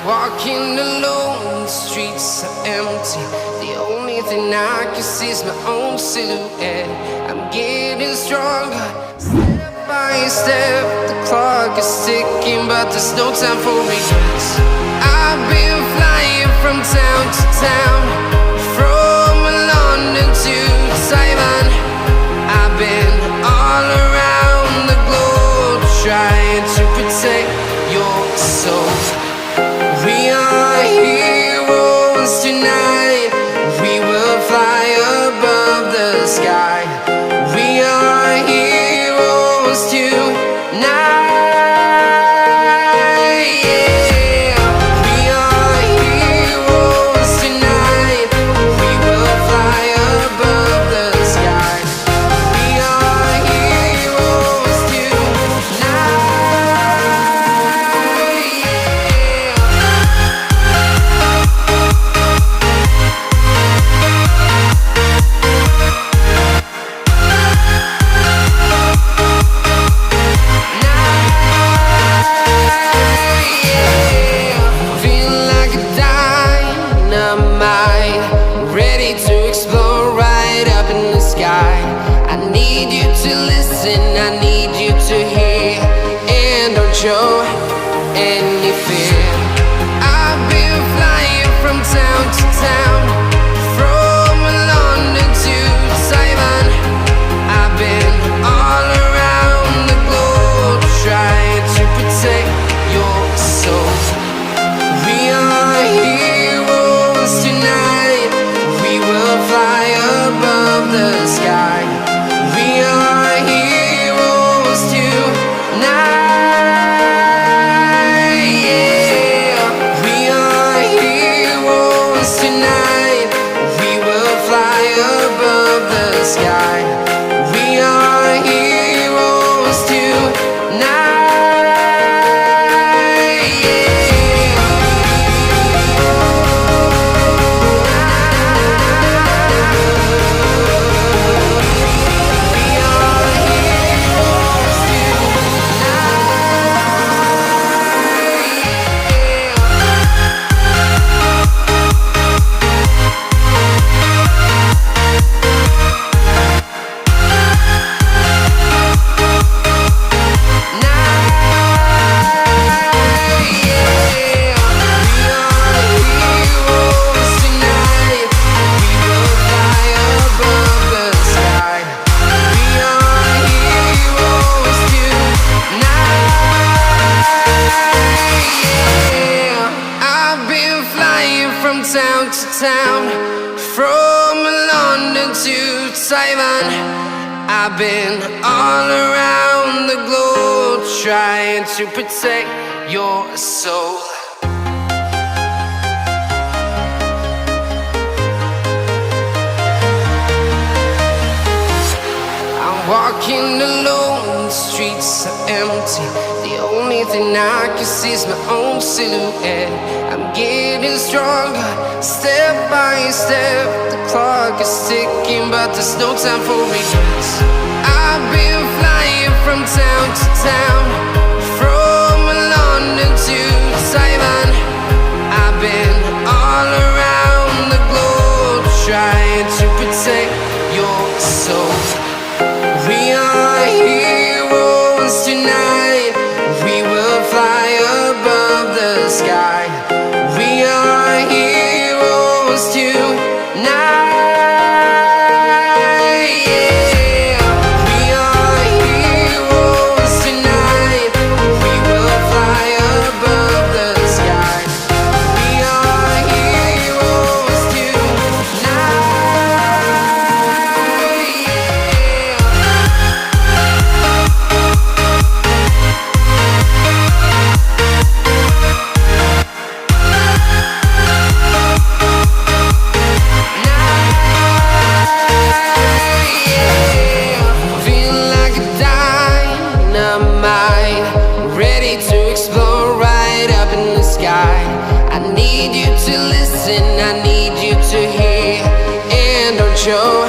Walking alone, the streets are empty. The only thing I can see is my own silhouette. I'm getting stronger, step by step. The clock is ticking, but there's no time for regrets. I've been flying from town to town, from London to Taiwan. I've been all around the globe, trying to protect your soul. We are heroes tonight. We will fly above the sky. We are heroes tonight. Yeah. We are heroes tonight. We will fly above the sky. We are heroes tonight. I need you to hear, and don't show any fear. I've been flying from town to town, from London to Taiwan. I've been all around the globe, trying to protect your soul. We are heroes tonight. We will fly above the sky. We are heroes tonight. Yeah. We are heroes tonight. We will fly above the sky. We are heroes tonight. Town to town, from London to Taiwan. I've been all around the globe, trying to protect your soul. I'm walking alone, the streets are empty. The only thing I can see is my own silhouette. I'm getting stronger, step by step. The clock is ticking, but there's no time for regrets. I've been flying from town to town, from London to Taiwan. I've been all around the globe, trying to protect your soul. We are heroes tonight. We will fly above the sky. We are heroes tonight. Yeah. We are heroes tonight. We will fly above the sky. We are heroes tonight. I need you to listen, I need you to hear, and don't show